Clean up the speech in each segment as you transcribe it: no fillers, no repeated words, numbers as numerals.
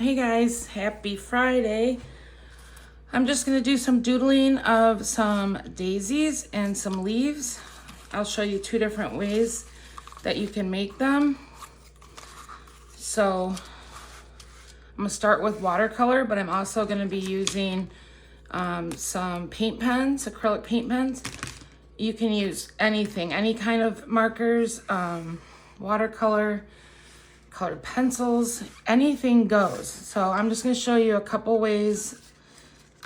Hey guys, happy Friday. I'm just going to do some doodling of some daisies and some leaves. I'll show you two different ways that you can make them. So I'm going to start with watercolor, but I'm also going to be using some paint pens, acrylic paint pens. You can use anything, any kind of markers, watercolor, colored pencils, anything goes. So I'm just going to show you a couple ways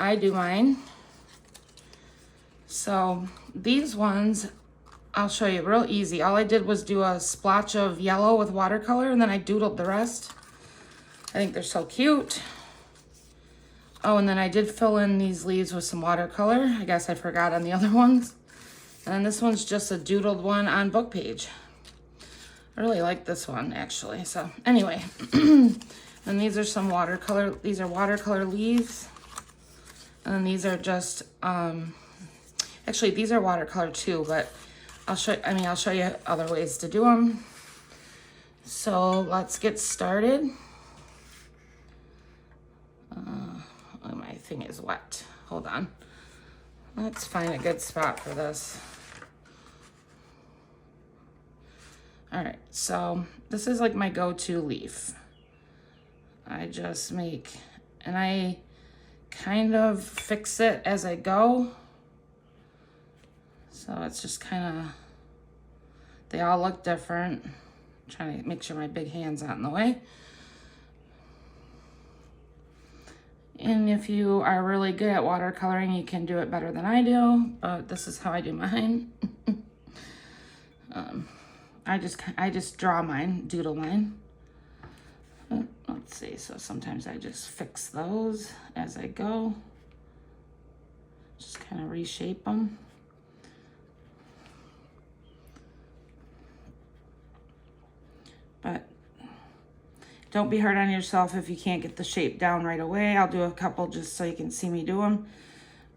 I do mine. So these ones, I'll show you real easy. All I did was do a splotch of yellow with watercolor and then I doodled the rest. I think they're so cute. Oh, and then I did fill in these leaves with some watercolor. I guess I forgot on the other ones. And then this one's just a doodled one on book page. I really like this one actually. So anyway, and these are some watercolor. These are watercolor leaves. And then these are just, actually these are watercolor too, but I'll show you other ways to do them. So let's get started. Oh, my thing is wet. Hold on. Let's find a good spot for this. All right, so this is like my go-to leaf. I just make, and I kind of fix it as I go. So it's just kind of, they all look different. I'm trying to make sure my big hand's not in the way. And if you are really good at watercoloring, you can do it better than I do, but this is how I do mine. I just draw mine, doodle mine. Let's see, so sometimes I just fix those as I go. Just kind of reshape them. But don't be hard on yourself if you can't get the shape down right away. I'll do a couple just so you can see me do them.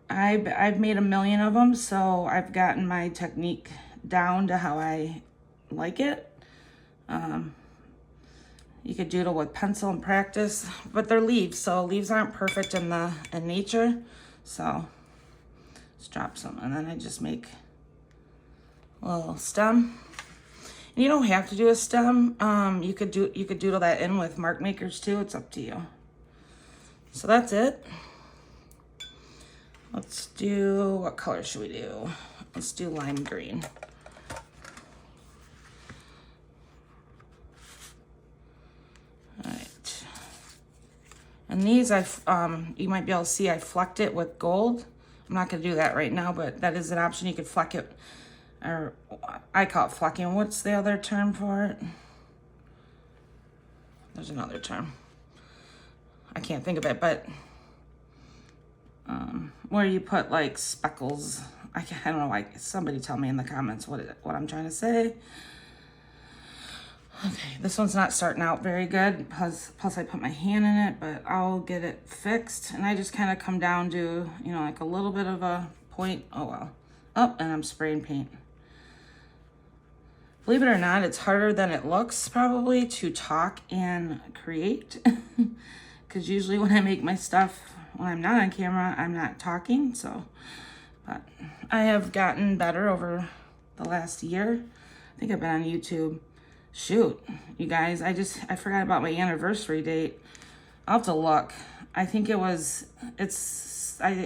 I've made a million of them, so I've gotten my technique down to how I like it. You could doodle with pencil and practice, but they're leaves, so leaves aren't perfect in nature. So just drop some, and then I just make a little stem. And you don't have to do a stem. You could doodle that in with mark makers too. It's up to you. So that's it. Let's do, what color should we do? Let's do lime green. All right. And these you might be able to see I flecked it with gold. I'm not gonna do that right now, but that is an option. You could fleck it, or I call it flecking. What's the other term for it? There's another term. I can't think of it, but where you put like speckles. I don't know, like somebody tell me in the comments what I'm trying to say. Okay, this one's not starting out very good, plus I put my hand in it, but I'll get it fixed. And I just kind of come down to, you know, like a little bit of a point. Oh well. Oh, and I'm spraying paint. Believe it or not, it's harder than it looks probably to talk and create. Because usually when I make my stuff, when I'm not on camera, I'm not talking. So, but I have gotten better over the last year. I think I've been on YouTube. Shoot, you guys, I forgot about my anniversary date. I'll have to look. I think I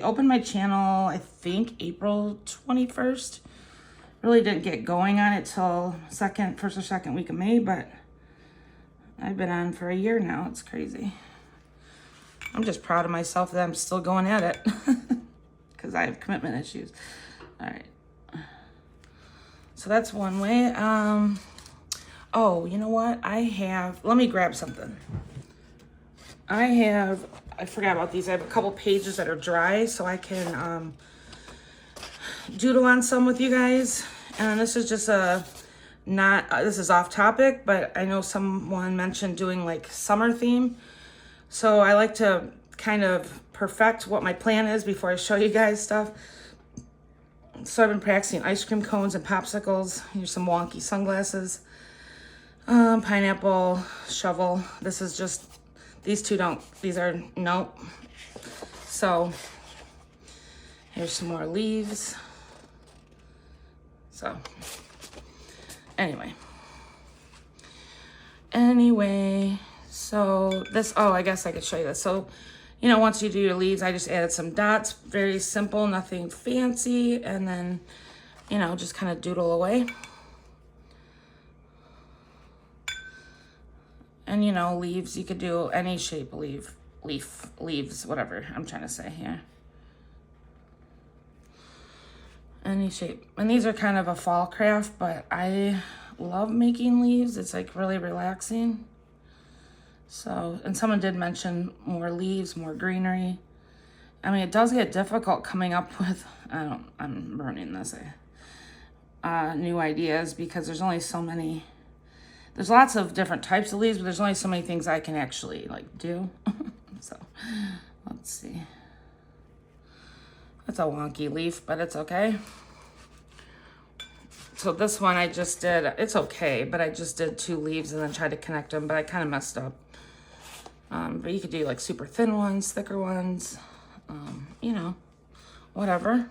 opened my channel, I think April 21st. Really didn't get going on it till first or second week of May, but I've been on for a year now. It's crazy. I'm just proud of myself that I'm still going at it because I have commitment issues. All right. So that's one way. Oh, you know what? Let me grab something. I forgot about these. I have a couple pages that are dry so I can doodle on some with you guys. And this is just this is off topic, but I know someone mentioned doing like summer theme. So I like to kind of perfect what my plan is before I show you guys stuff. So I've been practicing ice cream cones and popsicles. Here's some wonky sunglasses. Pineapple, shovel. This These two don't, these are, nope. So here's some more leaves. So anyway, so this, oh, I guess I could show you this. So, you know, once you do your leaves, I just added some dots, very simple, nothing fancy. And then, you know, just kind of doodle away. And, you know, leaves, you could do any shape of leaves, whatever I'm trying to say here. Any shape. And these are kind of a fall craft, but I love making leaves. It's like really relaxing. So, and someone did mention more leaves, more greenery. I mean, it does get difficult coming up with, I'm burning this, new ideas, because there's only so many, there's lots of different types of leaves, but there's only so many things I can actually like do. So, let's see. It's a wonky leaf, but it's okay. So this one I just did, it's okay, but I just did 2 leaves and then tried to connect them, but I kind of messed up. But you could do like super thin ones, thicker ones, you know, whatever.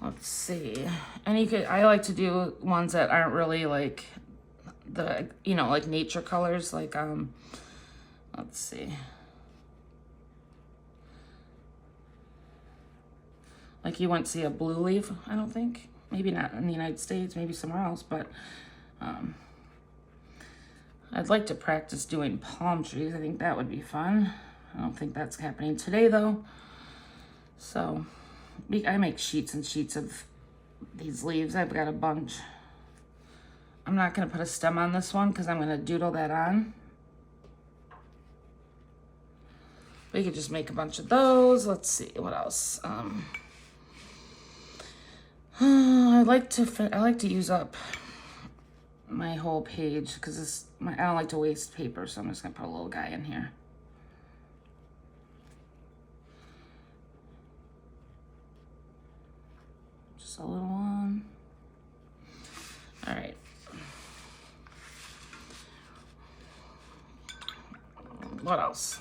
Let's see. And you could, I like to do ones that aren't really like the, you know, like nature colors, like, let's see. Like you wouldn't see a blue leaf, I don't think. Maybe not in the United States, maybe somewhere else, but I'd like to practice doing palm trees. I think that would be fun. I don't think that's happening today though. So I make sheets and sheets of these leaves. I've got a bunch. I'm not gonna put a stem on this one because I'm gonna doodle that on. We could just make a bunch of those. Let's see, what else? I like to use up my whole page because I don't like to waste paper, so I'm just gonna put a little guy in here. Just a little one. All right. What else?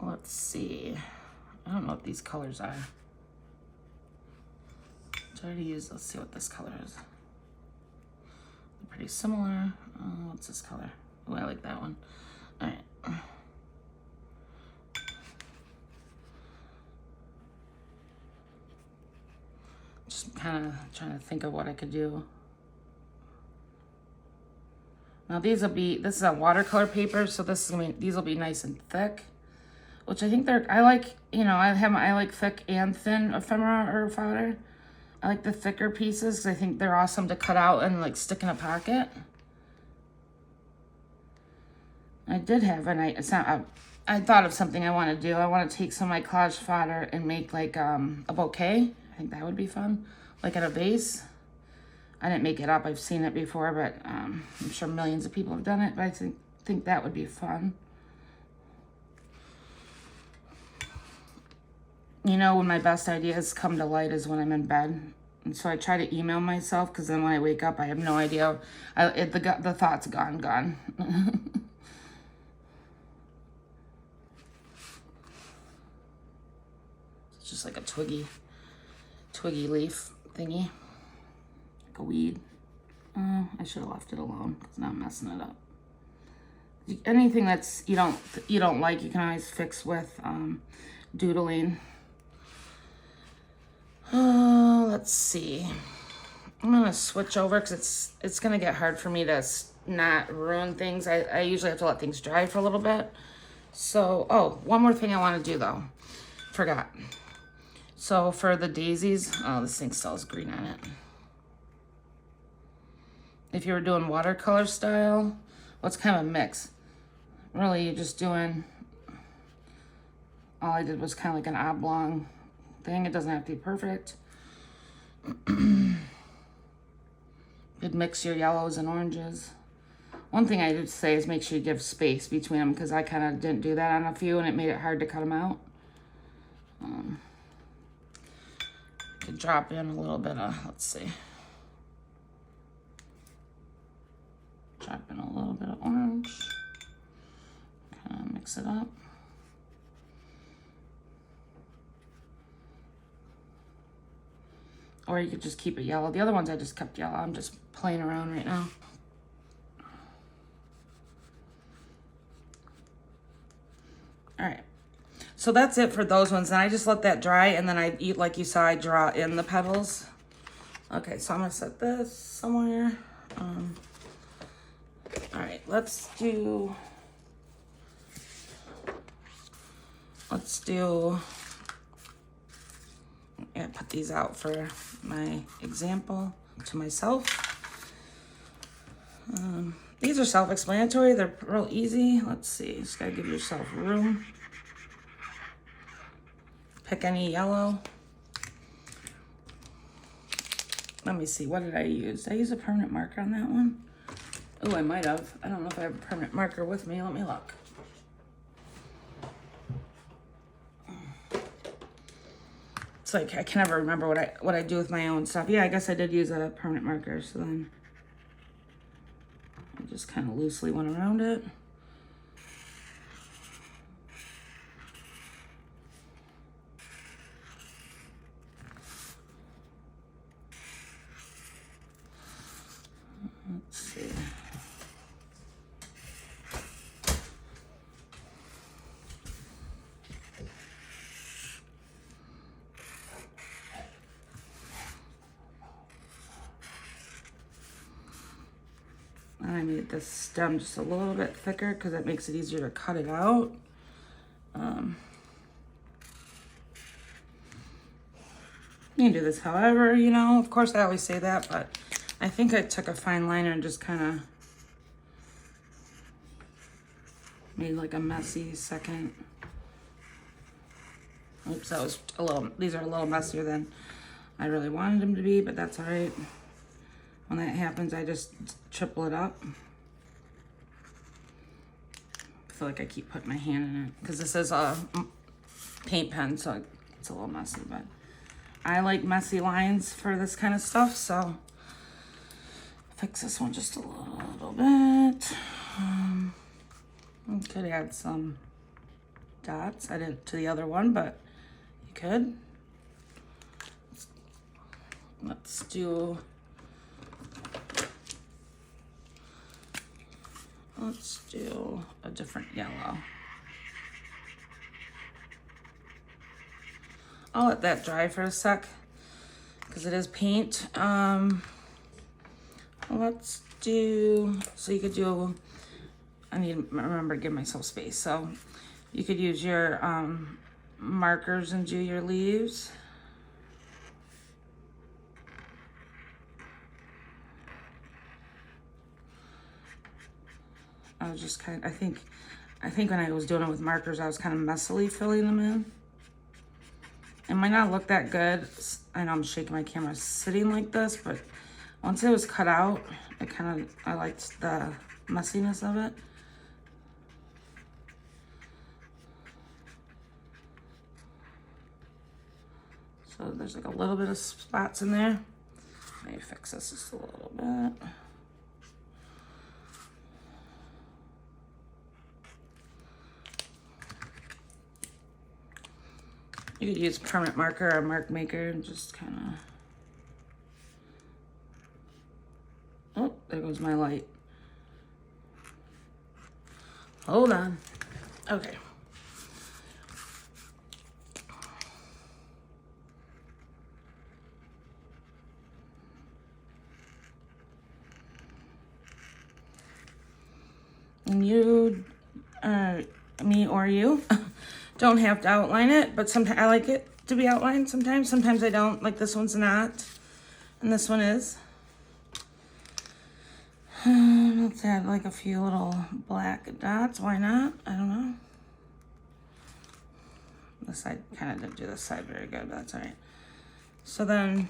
Let's see. I don't know what these colors are. Try to use, let's see what this color is. They're pretty similar. What's this color? Oh, I like that one. All right. Just kind of trying to think of what I could do. Now this is a watercolor paper, so these will be nice and thick, which I think I like, you know, I like thick and thin ephemera or fodder. I like the thicker pieces because I think they're awesome to cut out and like stick in a pocket. I did have I thought of something I want to do. I want to take some of my collage fodder and make like a bouquet. I think that would be fun, like at a vase. I didn't make it up. I've seen it before, but I'm sure millions of people have done it. But I think that would be fun. You know, when my best ideas come to light is when I'm in bed. And so I try to email myself because then when I wake up, I have no idea. The thought's gone. It's just like a twiggy leaf thingy. Like a weed. I should have left it alone because now I'm messing it up. Anything that's you don't like, you can always fix with doodling. Let's see. I'm gonna switch over because it's gonna get hard for me to not ruin things. I usually have to let things dry for a little bit. So, oh, one more thing I want to do though. Forgot. So for the daisies, oh, this thing still has green on it. If you were doing watercolor style, well, it's kind of a mix. Really, you're just doing, all I did was kind of like an oblong thing. It doesn't have to be perfect. You'd mix your yellows and oranges. One thing I would say is make sure you give space between them because I kind of didn't do that on a few and it made it hard to cut them out. Could drop in a little bit of, let's see. Drop in a little bit of orange. Kind of mix it up. Or you could just keep it yellow. The other ones I just kept yellow. I'm just playing around right now. All right. So that's it for those ones. And I just let that dry, and then like you saw, I draw in the petals. Okay, so I'm gonna set this somewhere. All right, let's do, yeah, put these out for my example to myself. These are self-explanatory. They're real easy. Let's see, just gotta give yourself room. Pick any yellow. Let me see, what did I use? Did I use a permanent marker on that one? Oh, I might have. I don't know if I have a permanent marker with me. Let me look. It's like I can never remember what I do with my own stuff. Yeah, I guess I did use a permanent marker, so then I just kind of loosely went around it. Let's see. I made this stem just a little bit thicker because it makes it easier to cut it out. You can do this however, you know, of course I always say that, but I think I took a fine liner and just kind of made like a messy second. Oops, that was a little, these are a little messier than I really wanted them to be, but that's all right. When that happens, I just triple it up. I feel like I keep putting my hand in it because this is a paint pen, so it's a little messy, but I like messy lines for this kind of stuff, so fix this one just a little bit. I could add some dots. I didn't to the other one, but you could. Let's do a different yellow. I'll let that dry for a sec because it is paint. Let's do, so you could do, I need to remember to give myself space. So you could use your markers and do your leaves. I was just kind of, I think when I was doing it with markers, I was kind of messily filling them in. It might not look that good. I know I'm shaking my camera sitting like this, but once it was cut out, it kind of, I liked the messiness of it. So there's like a little bit of spots in there. Let me fix this just a little bit. You could use permanent marker or mark maker and just kind of, oh, there goes my light. Hold on. Okay. And you, me or you, don't have to outline it, but sometimes I like it to be outlined sometimes. Sometimes I don't, like this one's not, and this one is. Let's add like a few little black dots, why not? I don't know. This side, kind of didn't do this side very good, but that's all right. So then,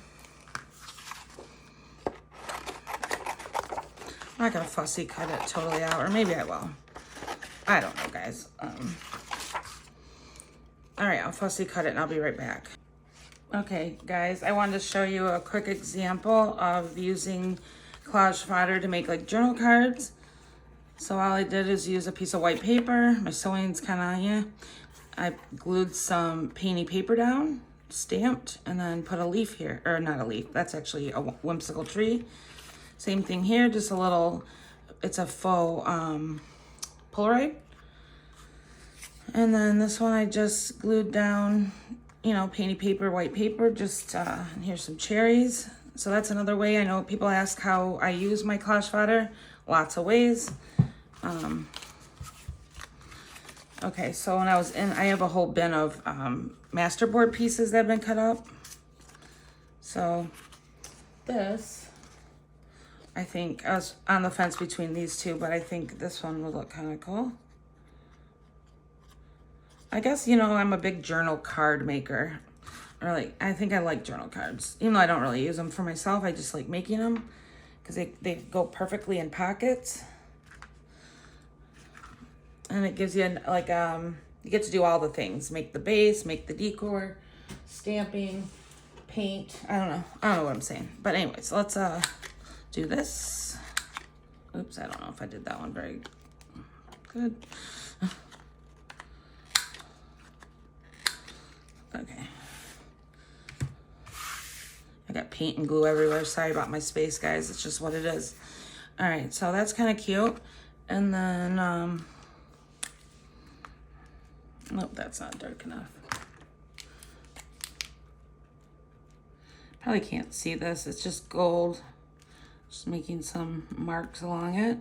I'm not gonna fussy cut it totally out, or maybe I will. I don't know, guys. All right, I'll fussy cut it and I'll be right back. Okay, guys, I wanted to show you a quick example of using collage fodder to make like journal cards. So all I did is use a piece of white paper. My sewing's kind of, yeah. I glued some painty paper down, stamped, and then put a leaf here. Or not a leaf, that's actually a whimsical tree. Same thing here, just a little, it's a faux Polaroid. And then this one I just glued down, you know, painty paper, white paper, just, and here's some cherries. So that's another way. I know people ask how I use my collage fodder. Lots of ways. Okay, so when I was in, I have a whole bin of masterboard pieces that have been cut up. So this, I think, I was on the fence between these two, but I think this one would look kind of cool. I guess, you know, I'm a big journal card maker. Or like, I think I like journal cards. Even though I don't really use them for myself, I just like making them because they go perfectly in pockets. And it gives you like, you get to do all the things. Make the base, make the decor, stamping, paint. I don't know what I'm saying. But anyways, let's do this. Oops, I don't know if I did that one very good. Okay. I got paint and glue everywhere. Sorry about my space, guys. It's just what it is. All right, so that's kind of cute. And then, nope, that's not dark enough. Probably can't see this. It's just gold. Just making some marks along it.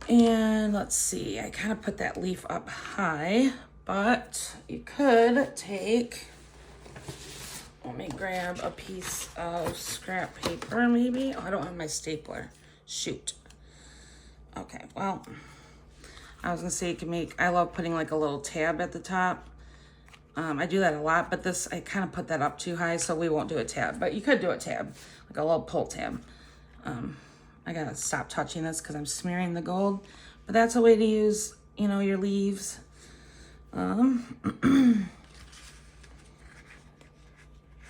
And let's see, I kind of put that leaf up high, but you could take, let me grab a piece of scrap paper maybe. Oh, I don't have my stapler. Shoot. Okay, well, I was gonna say you can make, I love putting like a little tab at the top. I do that a lot, but this, I kind of put that up too high, so we won't do a tab, but you could do a tab, like a little pull tab. I gotta stop touching this because I'm smearing the gold, but that's a way to use, you know, your leaves.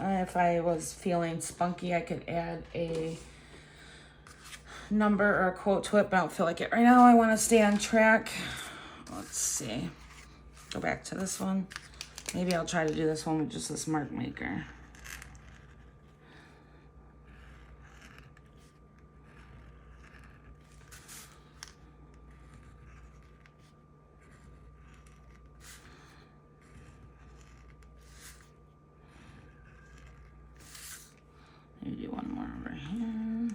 If I was feeling spunky, I could add a number or a quote to it, but I don't feel like it right now. I want to stay on track. Let's see. Go back to this one. Maybe I'll try to do this one with just this mark maker. Maybe do one more over here.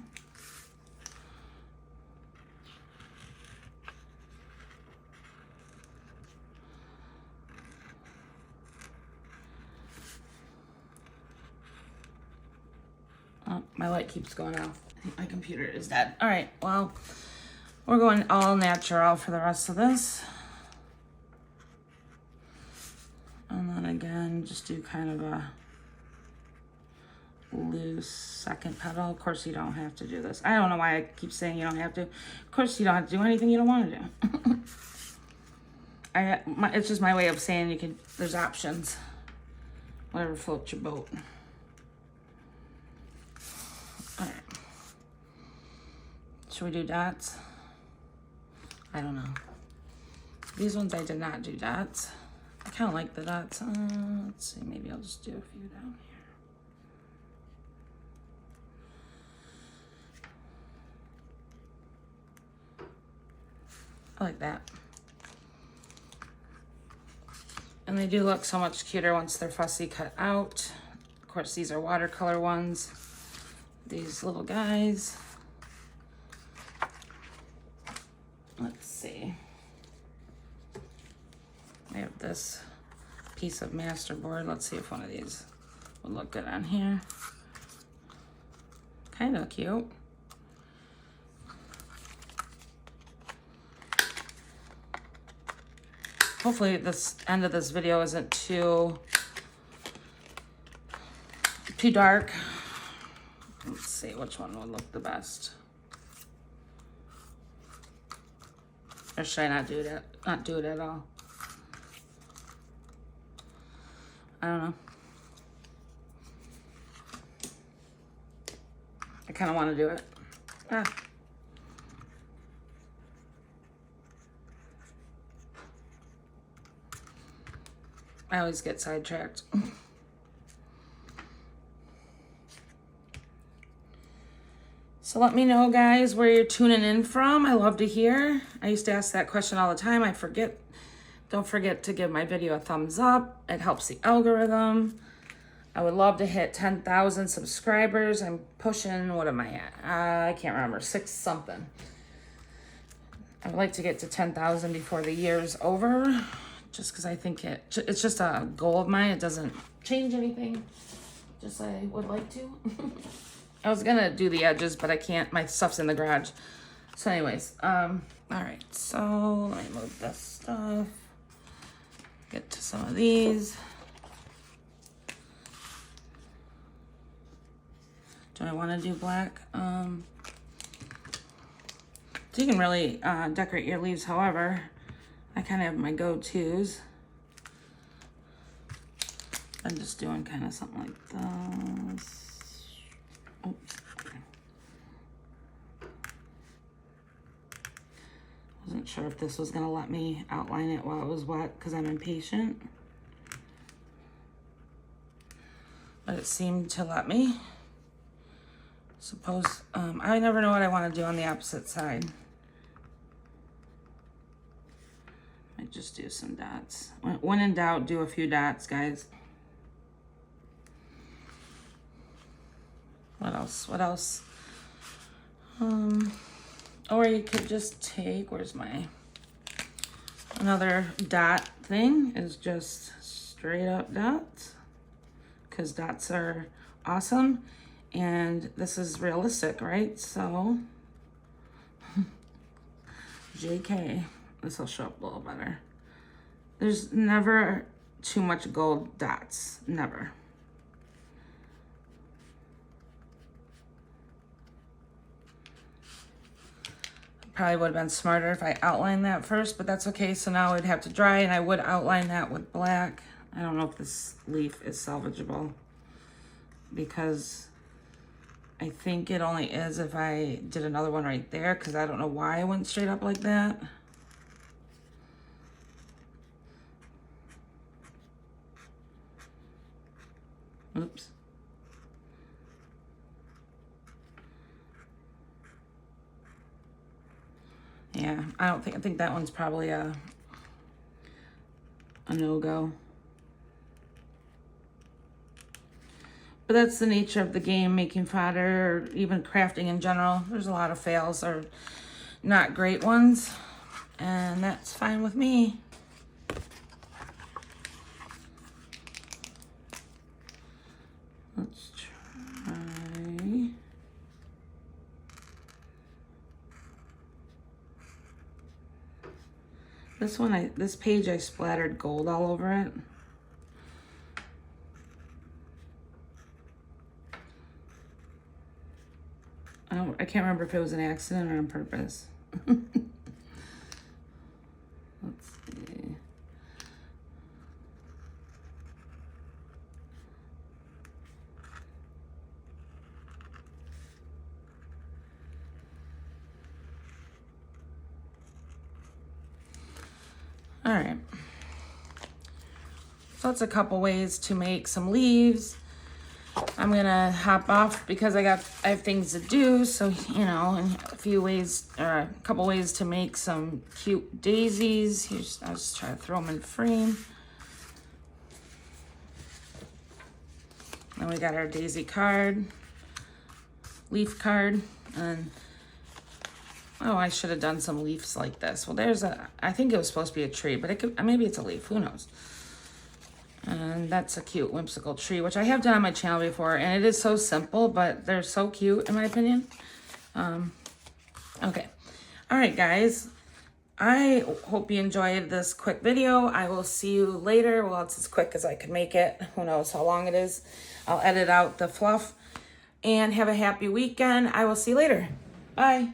Oh, my light keeps going off. I think my computer is dead. All right, well, we're going all natural for the rest of this. And then again, just do kind of a loose second petal. Of course, you don't have to do this. I don't know why I keep saying you don't have to. Of course, you don't have to do anything you don't want to do. It's just my way of saying you can, there's options. Whatever floats your boat. All right. Should we do dots? I don't know. These ones I did not do dots. I kind of like the dots. Let's see, maybe I'll just do a few down here. I like that. And they do look so much cuter once they're fussy cut out. Of course, these are watercolor ones. These little guys. Let's see. I have this piece of masterboard. Let's see if one of these would look good on here. Kind of cute. Hopefully this end of this video isn't too dark. Let's see which one would look the best. Or should I not do that? Not do it at all? I don't know. I kind of want to do it. Ah. I always get sidetracked. So let me know, guys, where you're tuning in from. I love to hear. I used to ask that question all the time. I forget. Don't forget to give my video a thumbs up. It helps the algorithm. I would love to hit 10,000 subscribers. I'm pushing, what am I at? I can't remember, 6 something. I would like to get to 10,000 before the year's over, just because I think it's just a goal of mine. It doesn't change anything, just I would like to. I was gonna do the edges, but I can't. My stuff's in the garage. So anyways, all right, so let me move this stuff. Get to some of these. Do I want to do black? So you can really decorate your leaves however. I kind of have my go-tos. I'm just doing kind of something like this. Oops. Okay. Wasn't sure if this was going to let me outline it while it was wet because I'm impatient. But it seemed to let me. Suppose, I never know what I want to do on the opposite side. I just do some dots. When in doubt, do a few dots, guys. What else? What else? Or you could just take, where's my, another dot thing is just straight up dots. Because dots are awesome. And this is realistic, right? So, JK, this will show up a little better. There's never too much gold dots, never. Probably would have been smarter if I outlined that first, but that's okay. So now it'd have to dry, and I would outline that with black. I don't know if this leaf is salvageable because I think it only is if I did another one right there, because I don't know why I went straight up like that. Oops. Yeah, I think that one's probably a no-go. But that's the nature of the game, making fodder, or even crafting in general. There's a lot of fails or not great ones, and that's fine with me. Let's try. This one, this page I splattered gold all over it. I can't remember if it was an accident or on purpose. Let's see. All right. So that's a couple ways to make some leaves. I'm gonna hop off because I have things to do. So, you know, and a couple ways to make some cute daisies. I'll just try to throw them in frame. Then we got our daisy card, leaf card, and oh, I should have done some leaves like this. Well, I think it was supposed to be a tree, but maybe it's a leaf, who knows? And that's a cute whimsical tree, which I have done on my channel before, and it is so simple, but they're so cute in my opinion. Okay. All right, guys. I hope you enjoyed this quick video. I will see you later. Well, it's as quick as I could make it. Who knows how long it is. I'll edit out the fluff, and have a happy weekend. I will see you later. Bye.